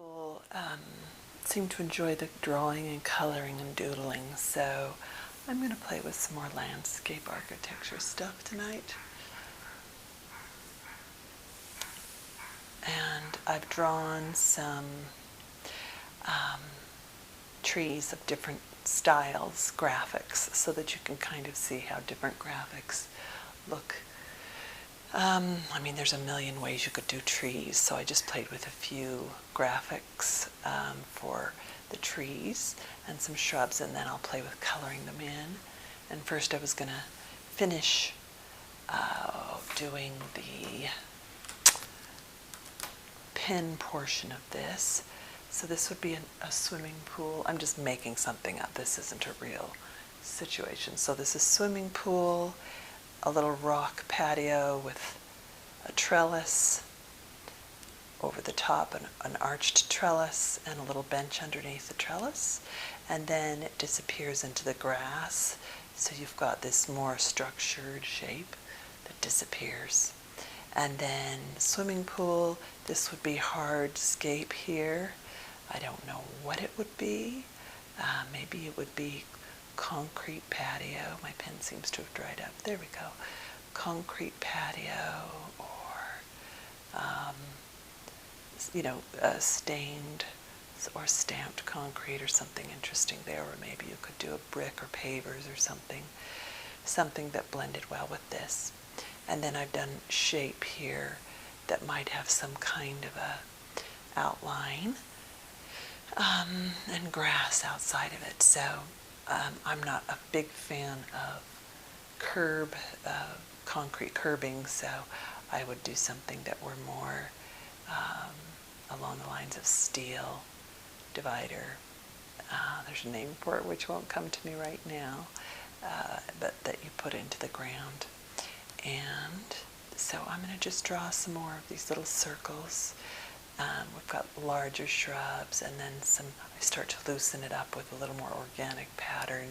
People seem to enjoy the drawing and coloring and doodling, so I'm going to play with some more landscape architecture stuff tonight. And I've drawn some trees of different styles, graphics, so that you can kind of see how different graphics look. I mean, there's a million ways you could do trees, so I just played with a few graphics for the trees and some shrubs, and then I'll play with coloring them in. And first I was going to finish doing the pen portion of this. So this would be a swimming pool. I'm just making something up. This isn't a real situation. So this is swimming pool, a little rock patio with a trellis over the top, an arched trellis, and a little bench underneath the trellis. And then it disappears into the grass. So you've got this more structured shape that disappears. And then swimming pool, this would be hardscape here. I don't know what it would be. Maybe it would be concrete patio. My pen seems to have dried up. There we go. Concrete patio, or stained or stamped concrete, or something interesting there. Or maybe you could do a brick or pavers or something that blended well with this. And then I've done shape here that might have some kind of a outline, and grass outside of it. So I'm not a big fan of concrete curbing, so I would do something that were more along the lines of steel divider. There's a name for it which won't come to me right now, but that you put into the ground. And so I'm going to just draw some more of these little circles. We've got larger shrubs, and then I start to loosen it up with a little more organic pattern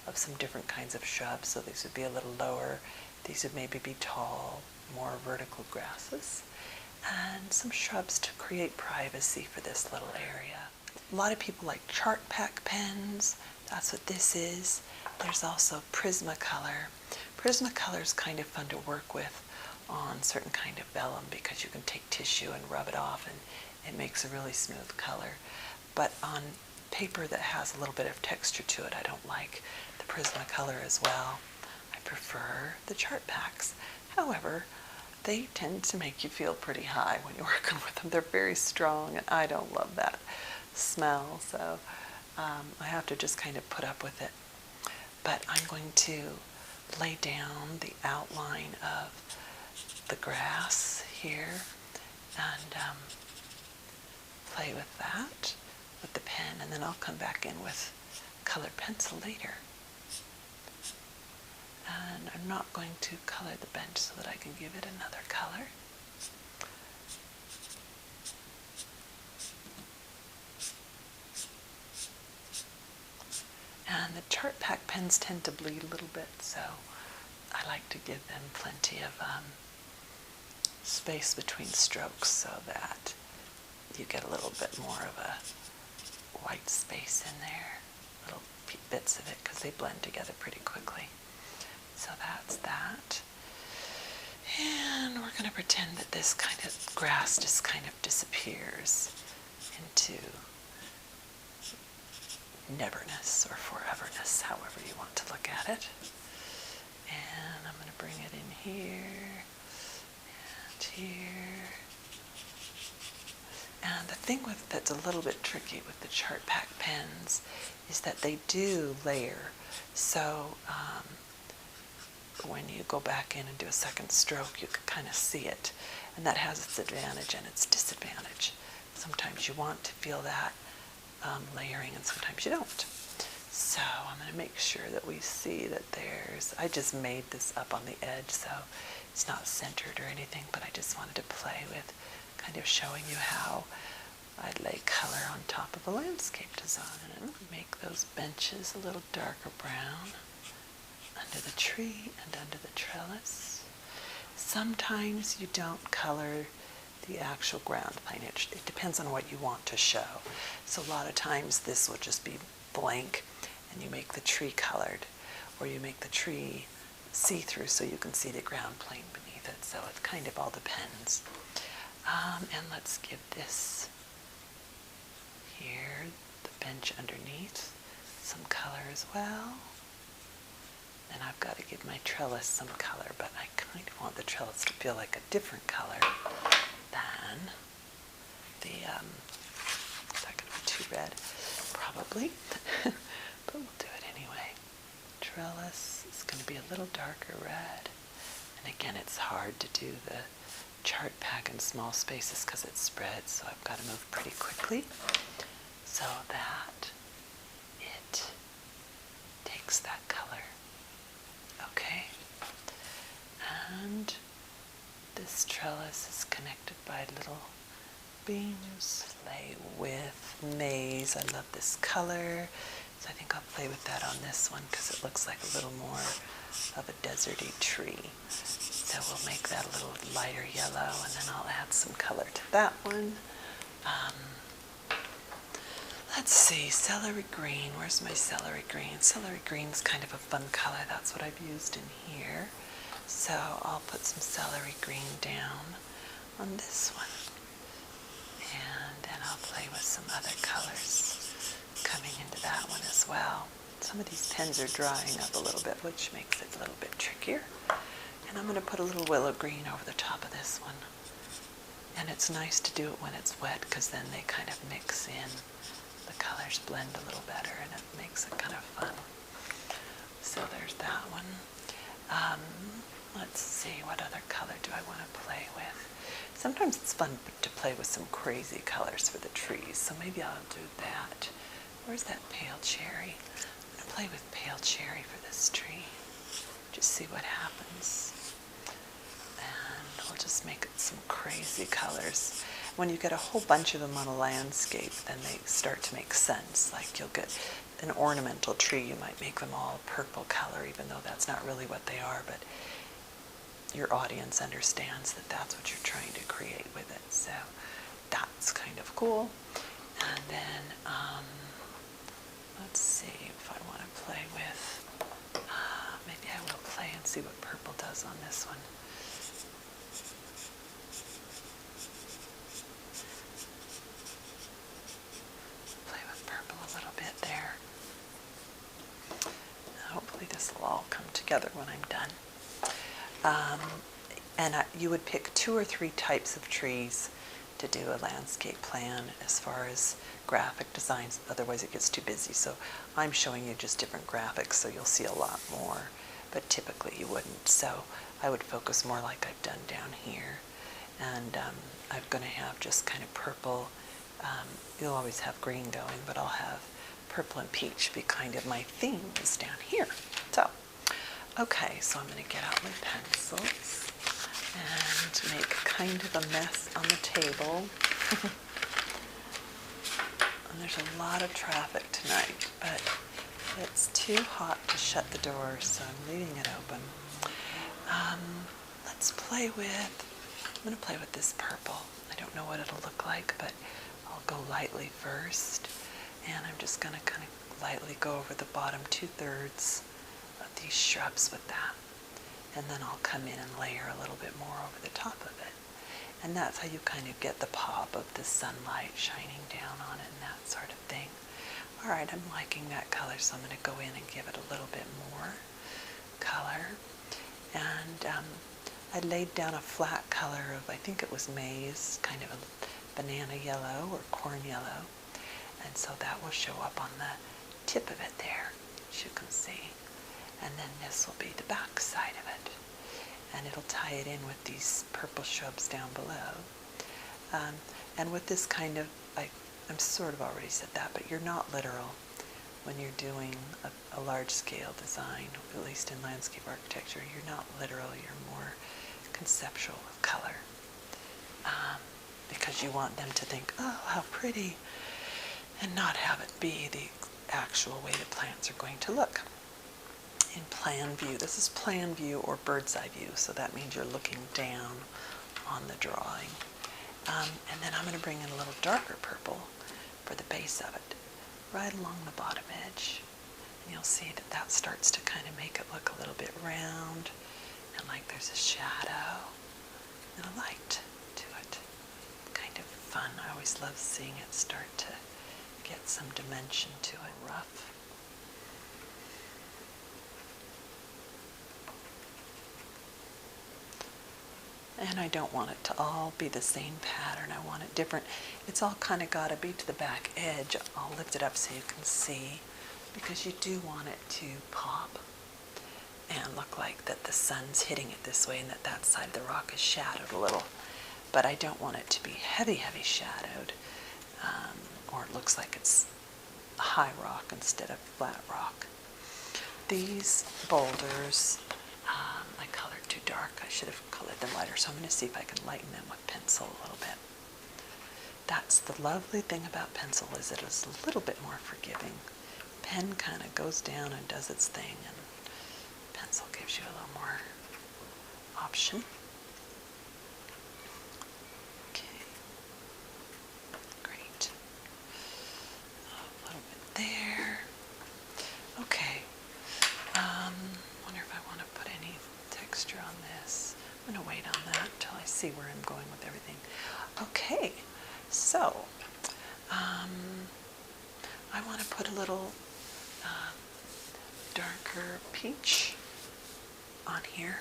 of some different kinds of shrubs. So these would be a little lower. These would maybe be tall, more vertical grasses. And some shrubs to create privacy for this little area. A lot of people like chart pack pens. That's what this is. There's also Prismacolor. Prismacolor is kind of fun to work with on certain kind of vellum because you can take tissue and rub it off and it makes a really smooth color. But on paper that has a little bit of texture to it, I don't like the Prismacolor as well. I prefer the chart packs. However, they tend to make you feel pretty high when you're working with them. They're very strong, and I don't love that smell, so I have to just kind of put up with it. But I'm going to lay down the outline of the grass here and play with that with the pen, and then I'll come back in with colored pencil later. And I'm not going to color the bench so that I can give it another color. And the chart pack pens tend to bleed a little bit, so I like to give them plenty of space between strokes so that you get a little bit more of a white space in there, little bits of it, because they blend together pretty quickly. So that's that. And we're going to pretend that this kind of grass just kind of disappears into neverness or foreverness, however you want to look at it. And I'm going to bring it in here and here. And the thing that's a little bit tricky with the chart pack pens is that they do layer. So when you go back in and do a second stroke, you can kind of see it. And that has its advantage and its disadvantage. Sometimes you want to feel that layering, and sometimes you don't. So I'm going to make sure that we see that I just made this up on the edge, so it's not centered or anything, but I just wanted to play with kind of showing you how I'd lay color on top of a landscape design. And make those benches a little darker brown under the tree and under the trellis. Sometimes you don't color the actual ground plane. It depends on what you want to show. So a lot of times this will just be blank and you make the tree colored, or you make the tree see-through so you can see the ground plane beneath it. So it kind of all depends. And let's give this here, the bench underneath, some color as well. And I've got to give my trellis some color, but I kind of want the trellis to feel like a different color than the, is that going to be too red? Probably, but we'll do it anyway. Trellis is going to be a little darker red. And again, it's hard to do the chart pack in small spaces because it's spread, so I've got to move pretty quickly so that it takes that color. Okay, and this trellis is connected by little beams. Play with maize. I love this color, so I think I'll play with that on this one because it looks like a little more of a deserty tree. So we'll make that a little lighter yellow, and then I'll add some color to that one. Let's see, celery green. Where's my celery green? Celery green's kind of a fun color. That's what I've used in here. So I'll put some celery green down on this one. And then I'll play with some other colors coming into that one as well. Some of these pens are drying up a little bit, which makes it a little bit trickier. And I'm going to put a little willow green over the top of this one. And it's nice to do it when it's wet because then they kind of mix in. The colors blend a little better and it makes it kind of fun. So there's that one. Let's see, what other color do I want to play with? Sometimes it's fun to play with some crazy colors for the trees, so maybe I'll do that. Where's that pale cherry? I'm going to play with pale cherry for this tree. Just see what happens. And we'll just make it some crazy colors. When you get a whole bunch of them on a landscape, then they start to make sense. Like you'll get an ornamental tree, you might make them all purple color, even though that's not really what they are, but your audience understands that that's what you're trying to create with it. So that's kind of cool. And then, let's see if I want to play with, maybe I will play and see what purple does on this one. Play with purple a little bit there. Hopefully this will all come together when I'm done. You would pick 2 or 3 types of trees to do a landscape plan as far as graphic designs, otherwise it gets too busy. So I'm showing you just different graphics so you'll see a lot more, but typically you wouldn't. So I would focus more like I've done down here. And I'm going to have just kind of purple. You'll always have green going, but I'll have purple and peach be kind of my themes down here. So, okay, so I'm going to get out my pencils and make kind of a mess on the table. And there's a lot of traffic tonight, but it's too hot to shut the door, so I'm leaving it open. Let's play with, I'm going to play with this purple. I don't know what it'll look like, but I'll go lightly first. And I'm just going to kind of lightly go over the bottom 2/3 of these shrubs with that. And then I'll come in and layer a little bit more over the top of it. And that's how you kind of get the pop of the sunlight shining down on it and that sort of thing. All right, I'm liking that color, so I'm going to go in and give it a little bit more color. And I laid down a flat color of, I think it was maize, kind of a banana yellow or corn yellow. And so that will show up on the tip of it there, as you can see. And then this will be the back side of it. And it'll tie it in with these purple shrubs down below. And with this kind of, I'm sort of already said that, but you're not literal when you're doing a large-scale design, at least in landscape architecture. You're not literal, you're more conceptual with color. Because you want them to think, oh, how pretty, and not have it be the actual way the plants are going to look. In plan view, this is plan view or bird's eye view, so that means you're looking down on the drawing. And then I'm going to bring in a little darker purple for the base of it, right along the bottom edge. And you'll see that that starts to kind of make it look a little bit round and like there's a shadow and a light to it. Kind of fun. I always love seeing it start to get some dimension to it. Rough. And I don't want it to all be the same pattern. I want it different. It's all kind of got to be to the back edge. I'll lift it up so you can see, because you do want it to pop and look like that the sun's hitting it this way and that that side of the rock is shadowed a little. But I don't want it to be heavy, heavy shadowed, or it looks like it's a high rock instead of flat rock. These boulders, I colored too dark. I should have colored them lighter, so I'm going to see if I can lighten them with pencil a little bit. That's the lovely thing about pencil, is it is a little bit more forgiving. Pen kind of goes down and does its thing, and pencil gives you a little more option. Okay, great. A little bit there. Okay. Wonder if I want to put any texture on this. I'm going to wait on that until I see where I'm going with everything. Okay, so I want to put a little darker peach on here,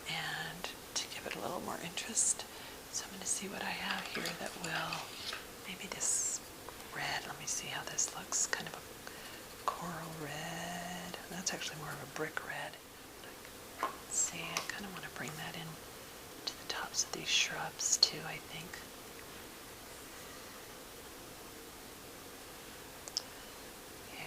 and to give it a little more interest. So I'm going to see what I have here that will, maybe this red, let me see how this looks, kind of a coral red. That's actually more of a brick red. Let's see, I kind of want to bring that in to the tops of these shrubs too, I think. Yeah.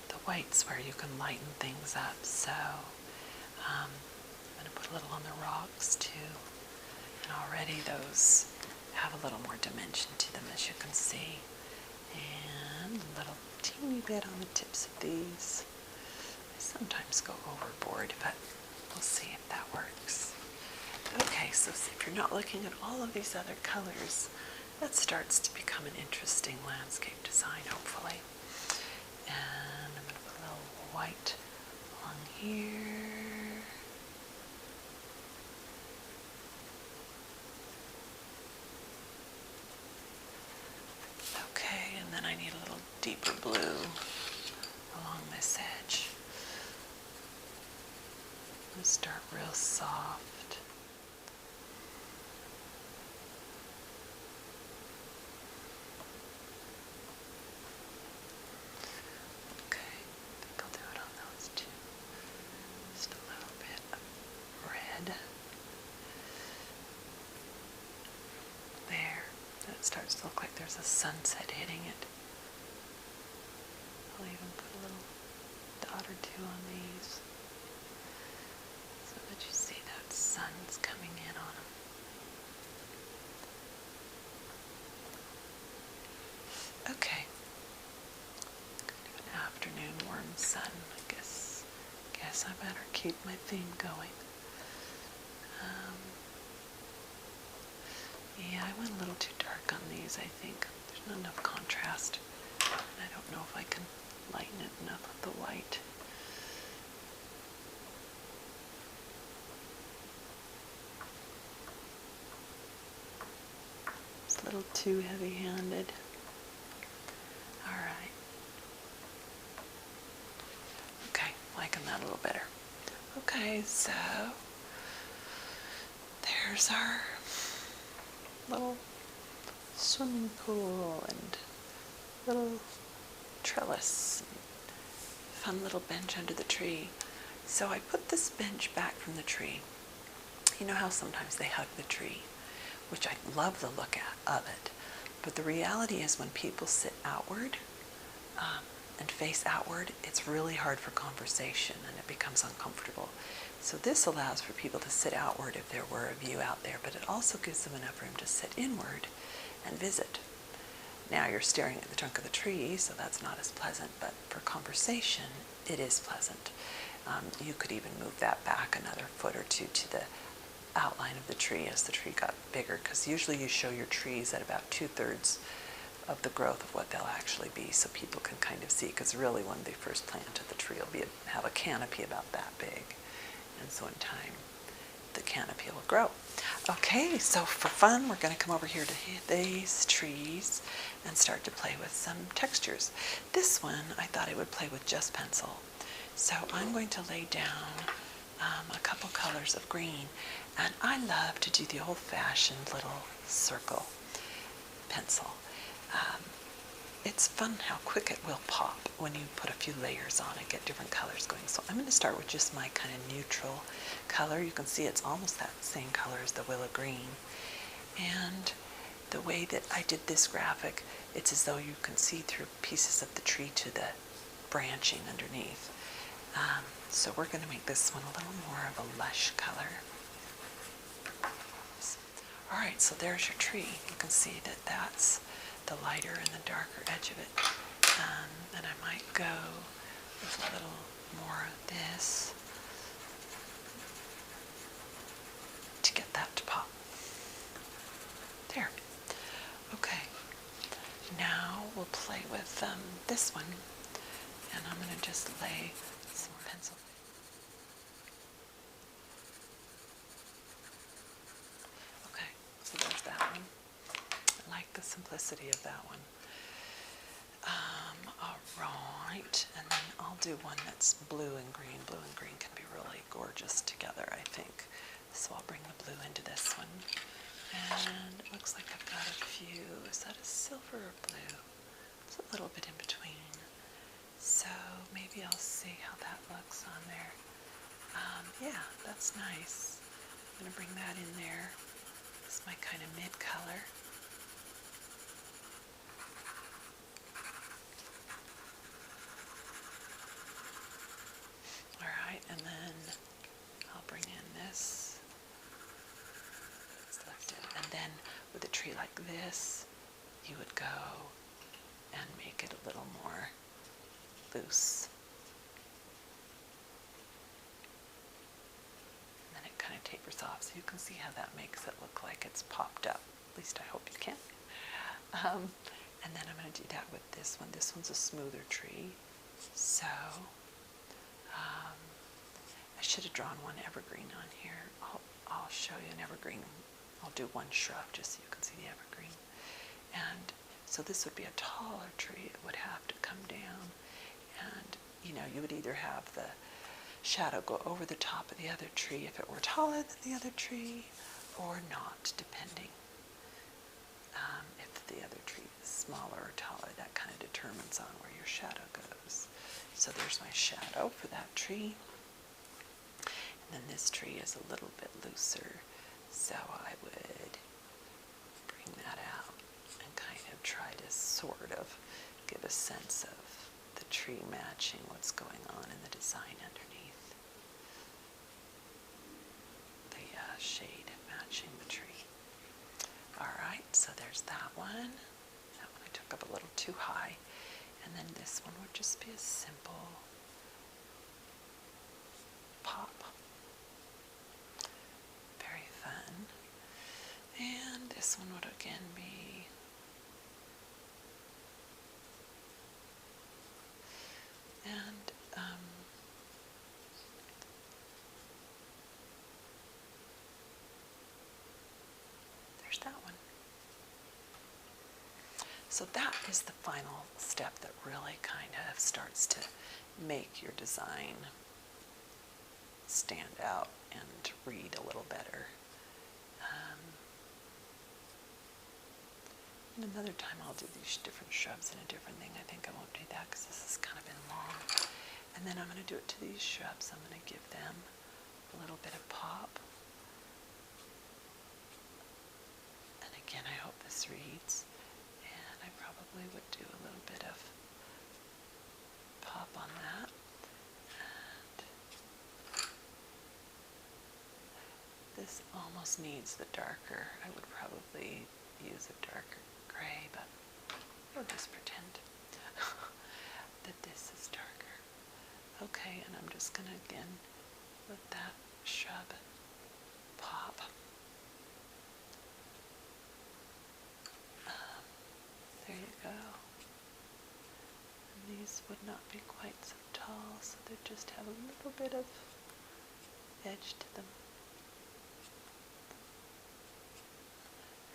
The white's where you can lighten things up, so I'm going to put a little on the rocks too, and already those have a little more dimension to them, as you can see, and a little teeny bit on the tips of these. I sometimes go overboard, but we'll see if that works. Okay, so if you're not looking at all of these other colors, that starts to become an interesting landscape design, hopefully. And I'm going to put a little white along here. Okay, and then I need a little deeper blue along this edge. I'm going to start real soft. Okay, I think I'll do it on those too. Just a little bit of red. There. It starts to look like there's a sunset hitting it. I'll even put a little dot or two on these so that you see that sun's coming in on them. Okay. Kind of an afternoon warm sun, I guess. I better keep my theme going. Yeah, I went a little too dark on these, I think. There's not enough contrast. And I don't know if I can lighten it enough with the white. It's a little too heavy-handed. All right. Okay, liking that a little better. Okay, so there's our little swimming pool and little trellis, fun little bench under the tree. So I put this bench back from the tree. You know how sometimes they hug the tree, which I love the look of it. But the reality is when people sit outward and face outward, it's really hard for conversation and it becomes uncomfortable. So this allows for people to sit outward if there were a view out there, but it also gives them enough room to sit inward and visit. Now you're staring at the trunk of the tree, so that's not as pleasant, but for conversation, it is pleasant. You could even move that back another foot or two to the outline of the tree as the tree got bigger, because usually you show your trees at about 2/3 of the growth of what they'll actually be, so people can kind of see, because really when they first planted the tree will have a canopy about that big, and so in time the canopy will grow. Okay, so for fun we're going to come over here to these trees and start to play with some textures. This one I thought I would play with just pencil, so I'm going to lay down a couple colors of green, and I love to do the old-fashioned little circle pencil. It's fun how quick it will pop when you put a few layers on and get different colors going. So I'm going to start with just my kind of neutral color. You can see it's almost that same color as the willow green. And the way that I did this graphic, it's as though you can see through pieces of the tree to the branching underneath. So we're going to make this one a little more of a lush color. All right, so there's your tree. You can see that that's the lighter and the darker edge of it. And I might go with a little more of this to get that to pop. There. Okay. Now we'll play with this one, and I'm going to just lay some pencil. Okay, so there's that one. I like the simplicity of that one. All right, and then I'll do one that's blue and green. Blue and green can be really gorgeous together, I think. So I'll bring the blue into this one. And it looks like I've got a few. Is that a silver or blue? It's a little bit in between. So maybe I'll see how that looks on there. Yeah, that's nice. I'm going to bring that in there. It's my kind of mid color. Alright, and then I'll bring in this. It's left in. And then with a tree like this, you would go and make it a little more loose. And then it kind of tapers off, so you can see how that makes it look like it's popped up. At least I hope you can. And then I'm going to do that with this one. This one's a smoother tree. So I should have drawn one evergreen on here. I'll show you an evergreen. I'll do one shrub just so you can see the evergreen. And so this would be a taller tree. It would have to come down, and you would either have the shadow go over the top of the other tree if it were taller than the other tree, or not, depending. If the other tree is smaller or taller, that kind of determines on where your shadow goes. So there's my shadow for that tree. And then this tree is a little bit looser, so I would bring that out and kind of try to sort of give a sense of the tree matching what's going on in the design underneath. The shade matching the tree. Alright, so there's that one. That one I took up a little too high. And then this one would just be a simple pop. Very fun. And this one would again be there's that one. So that is the final step that really kind of starts to make your design stand out and read a little better. And another time I'll do these different shrubs in a different thing. I think I won't do that because this has kind of been long. And then I'm going to do it to these shrubs. I'm going to give them a little bit of pop. And again, I hope this reads. And I probably would do a little bit of pop on that. And this almost needs the darker. I would probably use a darker gray, but these would not be quite so tall, so they just have a little bit of edge to them.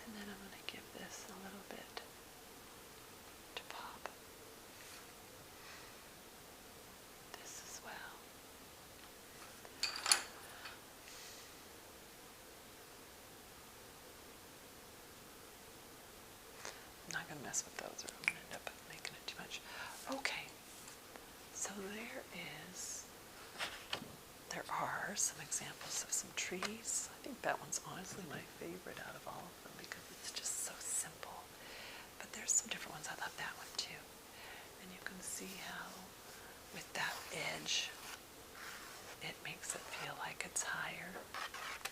And then I'm going to give this a little bit to pop. This as well. I'm not going to mess with those or I'm going to end up making it too much. Okay, so there are some examples of some trees. I think that one's honestly my favorite out of all of them because it's just so simple. But there's some different ones. I love that one too. And you can see how with that edge, it makes it feel like it's higher.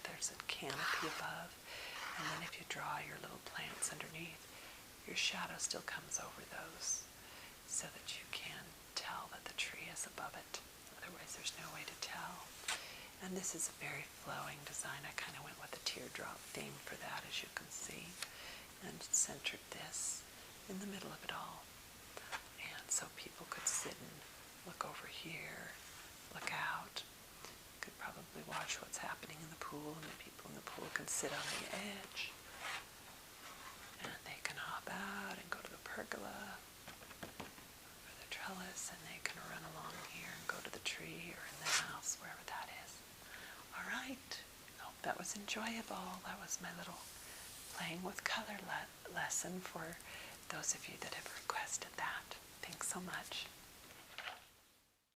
There's a canopy above. And then if you draw your little plants underneath, your shadow still comes over those so that you can tell that the tree is above it. Otherwise, there's no way to tell. And this is a very flowing design. I kind of went with a teardrop theme for that, as you can see, and centered this in the middle of it all. And so people could sit and look over here, look out, could probably watch what's happening in the pool, and the people in the pool can sit on the edge. And they can hop out and go to the pergola or the trellis, and they can run along here and go to the tree or in the house, wherever that is. All right. Hope that was enjoyable. That was my little playing with color lesson for those of you that have requested that. Thanks so much.